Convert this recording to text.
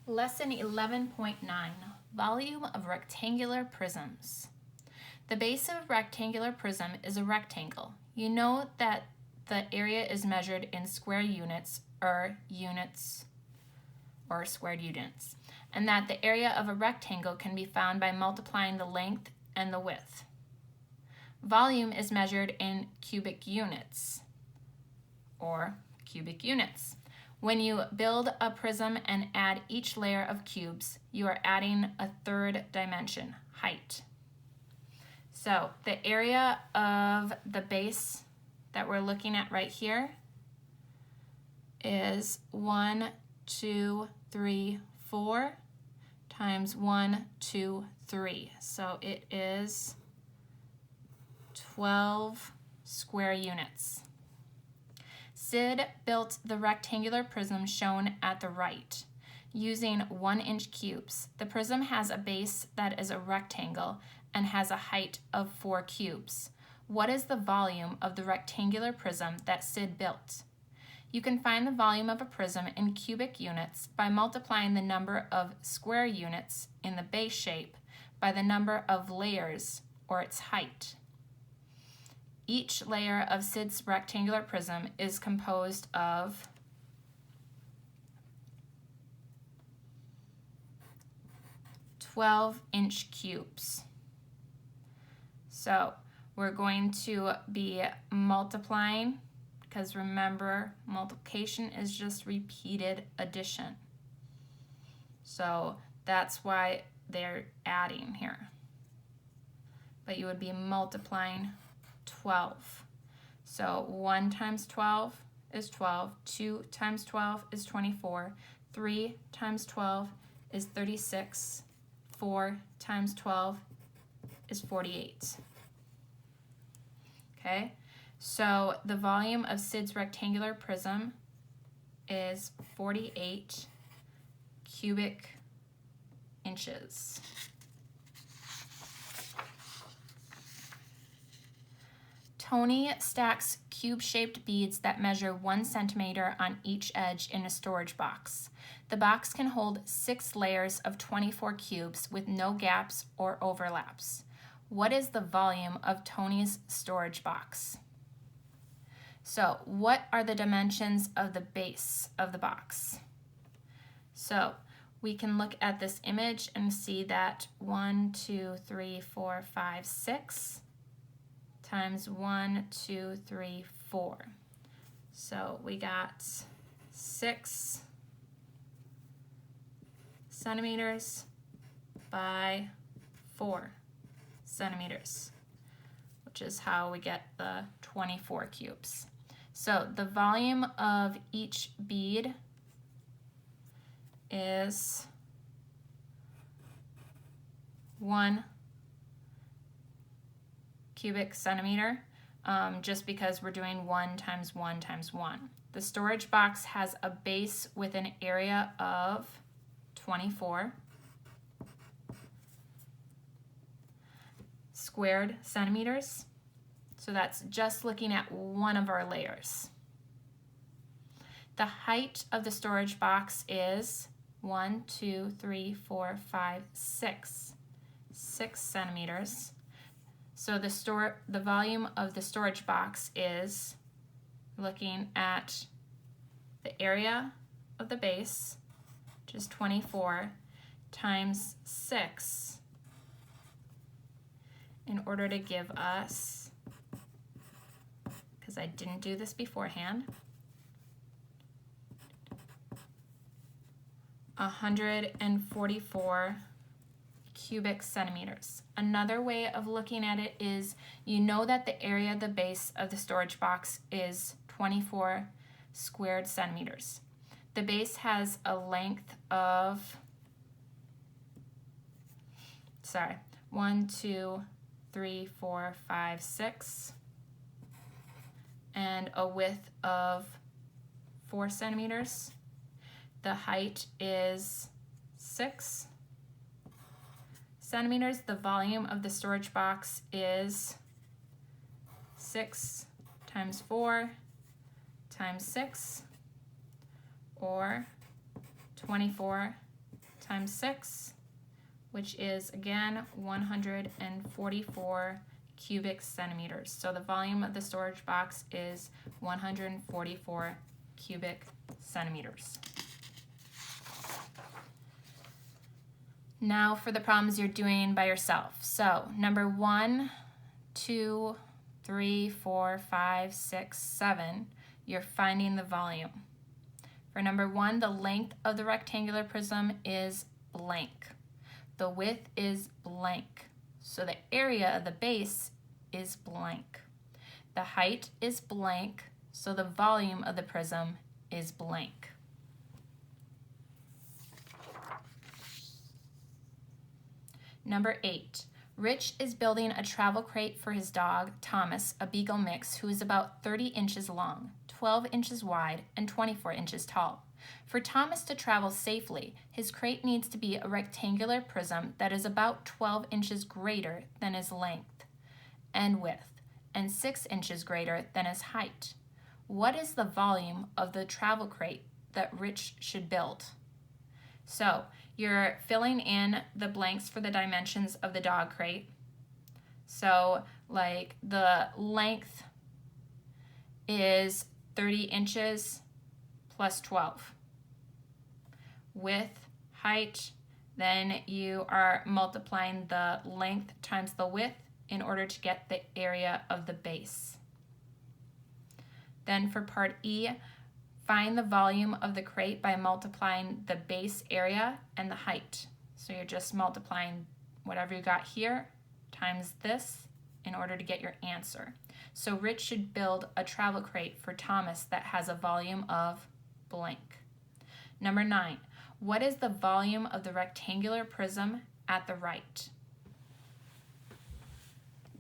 Lesson 11.9, Volume of Rectangular Prisms. The base of a rectangular prism is a rectangle. You know that the area is measured in square units or squared units, and that the area of a rectangle can be found by multiplying the length and the width. Volume is measured in cubic units or cubic units. When you build a prism and add each layer of cubes, you are adding a third dimension, height. So the area of the base that we're looking at right here is 1, 2, 3, 4 times 1, 2, 3. So it is 12 square units. Sid built the rectangular prism shown at the right using 1-inch cubes. The prism has a base that is a rectangle and has a height of 4 cubes. What is the volume of the rectangular prism that Sid built? You can find the volume of a prism in cubic units by multiplying the number of square units in the base shape by the number of layers or its height. Each layer of Sid's rectangular prism is composed of 12-inch cubes. So we're going to be multiplying, because remember, multiplication is just repeated addition. So that's why they're adding here. But you would be multiplying 12. So 1 times 12 is 12, 2 times 12 is 24, 3 times 12 is 36, 4 times 12 is 48. Okay, so the volume of Sid's rectangular prism is 48 cubic inches. Tony stacks cube-shaped beads that measure 1 centimeter on each edge in a storage box. The box can hold 6 layers of 24 cubes with no gaps or overlaps. What is the volume of Tony's storage box? So, what are the dimensions of the base of the box? So, we can look at this image and see that 1, 2, 3, 4, 5, 6 times 1, 2, 3, 4. So we got 6 centimeters by 4 centimeters, which is how we get the 24 cubes. So the volume of each bead is 1 cubic centimeter, just because we're doing 1 times 1 times 1. The storage box has a base with an area of 24 squared centimeters. So that's just looking at one of our layers. The height of the storage box is 1, 2, 3, 4, 5, 6 centimeters. So the volume of the storage box is, looking at the area of the base, which is 24, times 6, in order to give us, because I didn't do this beforehand, 144 cubic centimeters. Another way of looking at it is, you know that the area of the base of the storage box is 24 squared centimeters. The base has a length of, 1, 2, 3, 4, 5, 6, and a width of 4 centimeters. The height is 6 centimeters. The volume of the storage box is 6 times 4 times 6, or 24 times 6, which is, again, 144 cubic centimeters. So the volume of the storage box is 144 cubic centimeters. Now for the problems you're doing by yourself. So number 1, 2, 3, 4, 5, 6, 7, you're finding the volume. For number 1, the length of the rectangular prism is blank. The width is blank. So the area of the base is blank. The height is blank, so the volume of the prism is blank. Number 8, Rich is building a travel crate for his dog, Thomas, a beagle mix, who is about 30 inches long, 12 inches wide, and 24 inches tall. For Thomas to travel safely, his crate needs to be a rectangular prism that is about 12 inches greater than his length and width, and 6 inches greater than his height. What is the volume of the travel crate that Rich should build? So you're filling in the blanks for the dimensions of the dog crate. So like the length is 30 inches plus 12. Width, height, then you are multiplying the length times the width in order to get the area of the base. Then for part E, find the volume of the crate by multiplying the base area and the height. So you're just multiplying whatever you got here times this in order to get your answer. So Rich should build a travel crate for Thomas that has a volume of blank. Number 9, what is the volume of the rectangular prism at the right?